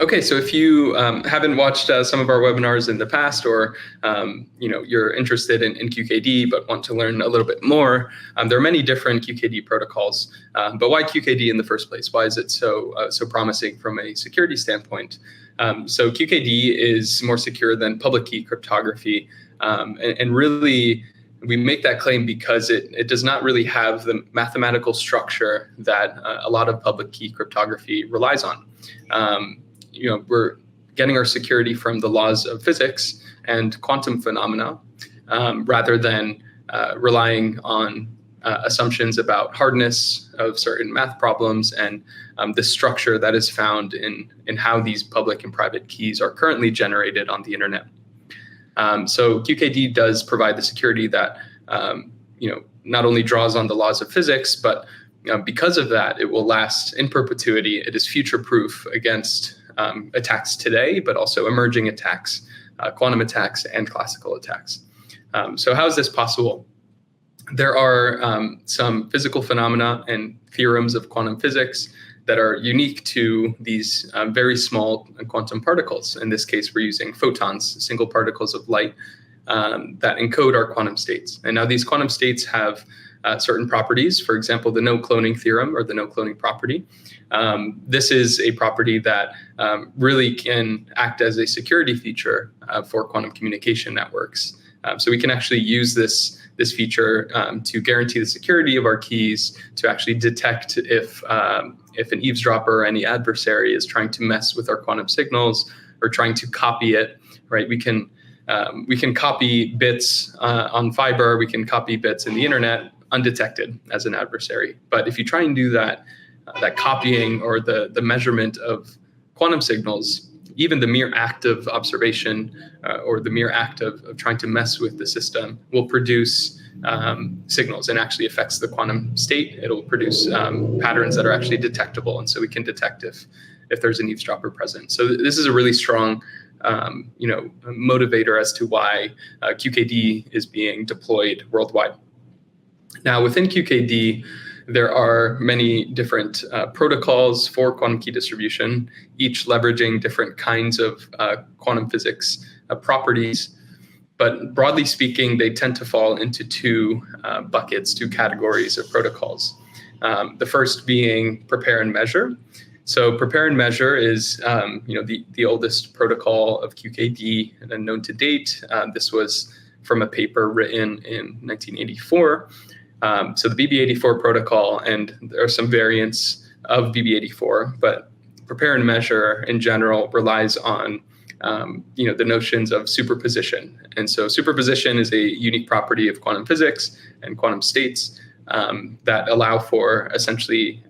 Okay, so if you haven't watched some of our webinars in the past, or you're interested in QKD but want to learn a little bit more, there are many different QKD protocols. But why QKD in the first place? Why is it so promising from a security standpoint? So QKD is more secure than public key cryptography, and really we make that claim because it does not really have the mathematical structure that a lot of public key cryptography relies on. We're getting our security from the laws of physics and quantum phenomena, rather than relying on assumptions about hardness of certain math problems and the structure that is found in how these public and private keys are currently generated on the internet. So QKD does provide the security that not only draws on the laws of physics, but because of that, it will last in perpetuity. It is future-proof against attacks today, but also emerging attacks, quantum attacks, and classical attacks. So how is this possible? There are some physical phenomena and theorems of quantum physics that are unique to these very small quantum particles. In this case, we're using photons, single particles of light that encode our quantum states. And now these quantum states have certain properties. For example, the no cloning theorem, or the no cloning property. This is a property that really can act as a security feature for quantum communication networks. So we can actually use this feature to guarantee the security of our keys, to actually detect if an eavesdropper or any adversary is trying to mess with our quantum signals or trying to copy it. Right? We can copy bits on fiber. We can copy bits in the internet undetected as an adversary. But if you try and do that copying or the measurement of quantum signals, even the mere act of observation or the mere act of trying to mess with the system will produce signals and actually affects the quantum state. It'll produce patterns that are actually detectable, and so we can detect if there's an eavesdropper present. So this is a really strong motivator as to why QKD is being deployed worldwide. Now, within QKD, there are many different protocols for quantum key distribution, each leveraging different kinds of quantum physics properties. But broadly speaking, they tend to fall into two buckets, two categories of protocols. The first being prepare and measure. So prepare and measure is the oldest protocol of QKD and known to date. This was from a paper written in 1984. So the BB84 protocol, and there are some variants of BB84, but prepare and measure in general relies on the notions of superposition. And so superposition is a unique property of quantum physics and quantum states that allow for essentially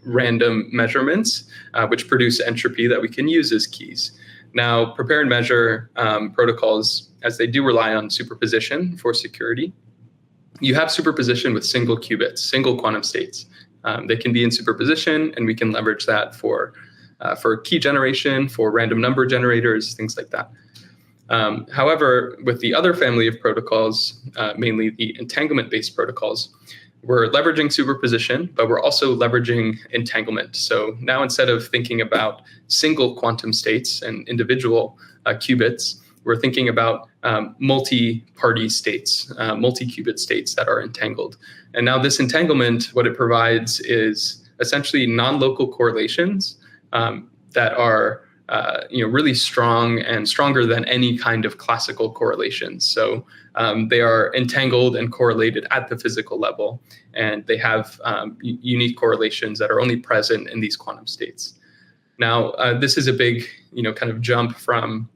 random measurements, which produce entropy that we can use as keys. Now, prepare and measure protocols, as they do rely on superposition for security, you have superposition with single qubits, single quantum states. They can be in superposition, and we can leverage that for key generation, for random number generators, things like that. However, with the other family of protocols, mainly the entanglement-based protocols, we're leveraging superposition, but we're also leveraging entanglement. So now, instead of thinking about single quantum states and individual qubits, we're thinking about multi-party states, multi-qubit states that are entangled. And now this entanglement, what it provides is essentially non-local correlations that are really strong and stronger than any kind of classical correlations. So they are entangled and correlated at the physical level, and they have unique correlations that are only present in these quantum states. Now, this is a big kind of jump from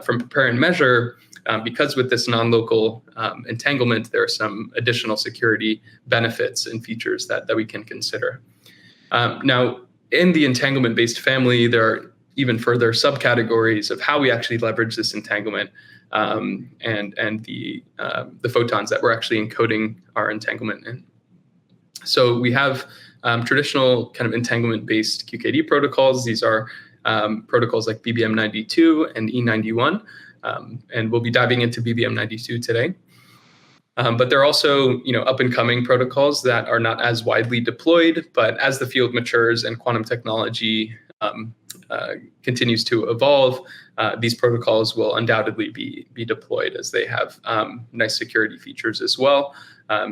prepare and measure, because with this non-local entanglement, there are some additional security benefits and features that we can consider. Now, in the entanglement-based family, there are even further subcategories of how we actually leverage this entanglement and the photons that we're actually encoding our entanglement in. So we have traditional kind of entanglement-based QKD protocols. These are protocols like BBM92 and E91, and we'll be diving into BBM92 today. But there are also, up-and-coming protocols that are not as widely deployed, but as the field matures and quantum technology continues to evolve, these protocols will undoubtedly be deployed, as they have nice security features as well.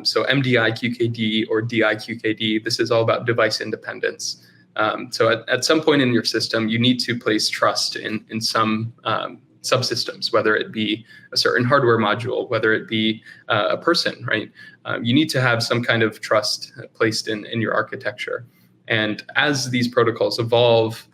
So MDI QKD or DI QKD, this is all about device independence. So at some point in your system, you need to place trust in some subsystems, whether it be a certain hardware module, whether it be a person, right? You need to have some kind of trust placed in your architecture. And as these protocols evolve,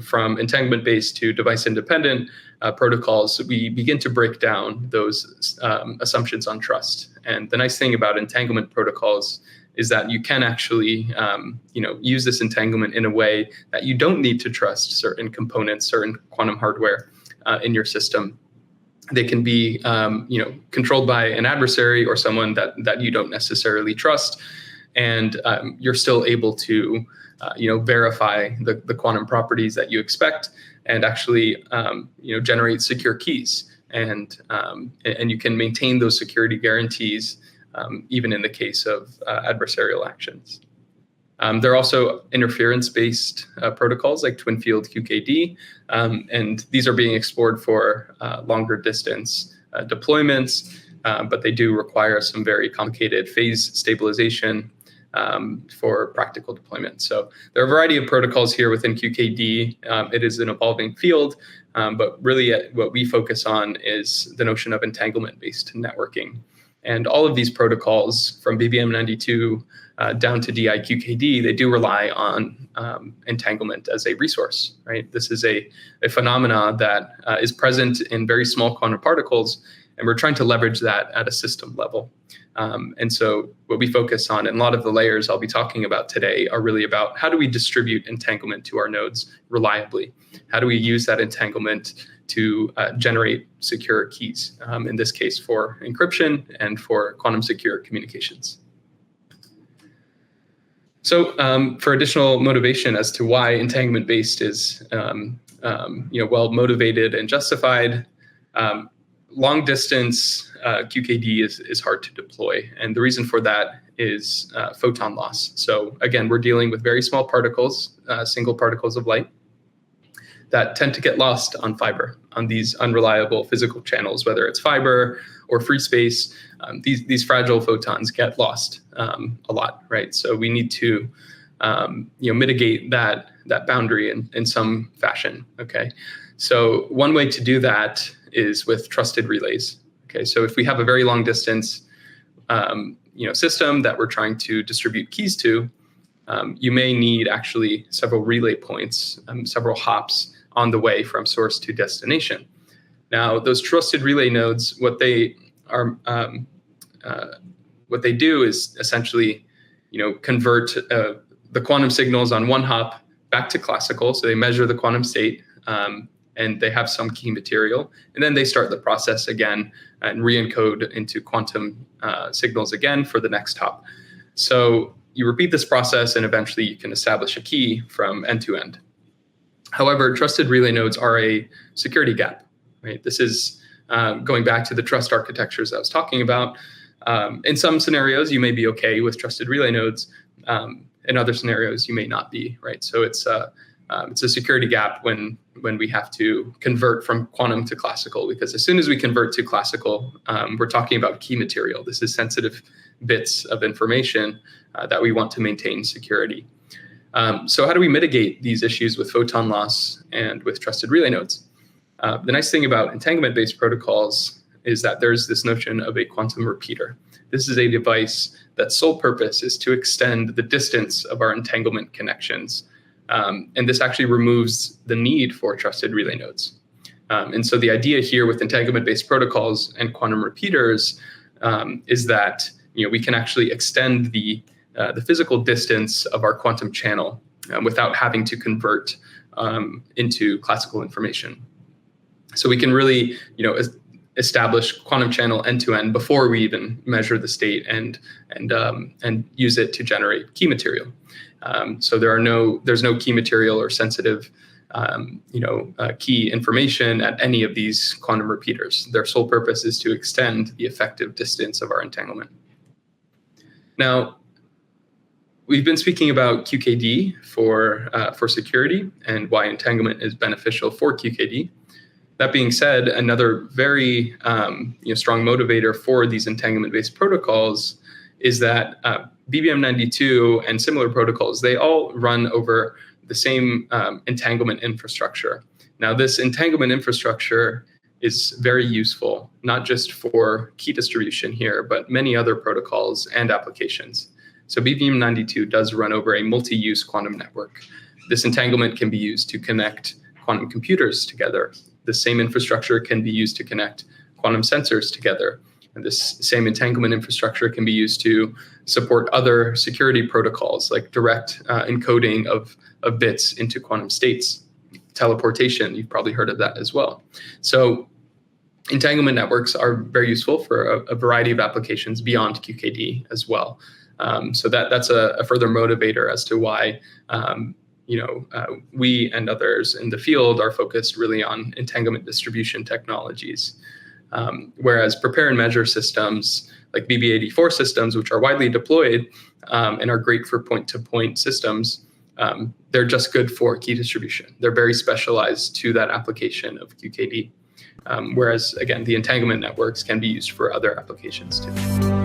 from entanglement-based to device-independent protocols, we begin to break down those assumptions on trust. And the nice thing about entanglement protocols is that you can actually, use this entanglement in a way that you don't need to trust certain components, certain quantum hardware in your system. They can be, controlled by an adversary or someone that you don't necessarily trust, and you're still able to, verify the quantum properties that you expect, and actually, generate secure keys, and you can maintain those security guarantees even in the case of adversarial actions. There are also interference-based protocols like twin-field QKD, and these are being explored for longer distance deployments, but they do require some very complicated phase stabilization for practical deployment. So there are a variety of protocols here within QKD. It is an evolving field, but really what we focus on is the notion of entanglement-based networking. And all of these protocols, from BBM92 down to DI-QKD, they do rely on entanglement as a resource, right? This is a phenomena that is present in very small quantum particles, and we're trying to leverage that at a system level. And so what we focus on, and a lot of the layers I'll be talking about today, are really about how do we distribute entanglement to our nodes reliably? How do we use that entanglement to generate secure keys, in this case for encryption and for quantum secure communications? So for additional motivation as to why entanglement-based is well motivated and justified, long distance QKD is hard to deploy. And the reason for that is photon loss. So again, we're dealing with very small particles, single particles of light, that tend to get lost on fiber, on these unreliable physical channels, whether it's fiber or free space. These fragile photons get lost a lot, right? So we need to mitigate that boundary in some fashion. Okay, so one way to do that is with trusted relays. Okay, so if we have a very long distance system that we're trying to distribute keys to, you may need actually several relay points, several hops on the way from source to destination. Now, those trusted relay nodes, what they do is essentially, convert the quantum signals on one hop back to classical. So they measure the quantum state, and they have some key material, and then they start the process again and re-encode into quantum signals again for the next hop. So you repeat this process, and eventually you can establish a key from end to end. However, trusted relay nodes are a security gap, right? This is going back to the trust architectures I was talking about. In some scenarios, you may be okay with trusted relay nodes. In other scenarios, you may not be, right? So it's a security gap when we have to convert from quantum to classical, because as soon as we convert to classical, we're talking about key material. This is sensitive bits of information that we want to maintain security. So how do we mitigate these issues with photon loss and with trusted relay nodes? The nice thing about entanglement-based protocols is that there's this notion of a quantum repeater. This is a device that's sole purpose is to extend the distance of our entanglement connections. And this actually removes the need for trusted relay nodes. And so the idea here with entanglement-based protocols and quantum repeaters is that we can actually extend the physical distance of our quantum channel without having to convert into classical information. So we can really, establish quantum channel end to end before we even measure the state and use it to generate key material. So there's no key material or sensitive, key information at any of these quantum repeaters. Their sole purpose is to extend the effective distance of our entanglement. Now, We've been speaking about QKD for security and why entanglement is beneficial for QKD. That being said, another very strong motivator for these entanglement-based protocols is that BBM92 and similar protocols, they all run over the same entanglement infrastructure. Now, this entanglement infrastructure is very useful, not just for key distribution here, but many other protocols and applications. So BBM92 does run over a multi-use quantum network. This entanglement can be used to connect quantum computers together. The same infrastructure can be used to connect quantum sensors together. And this same entanglement infrastructure can be used to support other security protocols like direct encoding of bits into quantum states. Teleportation, you've probably heard of that as well. So entanglement networks are very useful for a variety of applications beyond QKD as well. So that's a further motivator as to why we and others in the field are focused really on entanglement distribution technologies. Whereas prepare and measure systems like BB84 systems, which are widely deployed and are great for point-to-point systems, they're just good for key distribution. They're very specialized to that application of QKD. Whereas, again, the entanglement networks can be used for other applications too.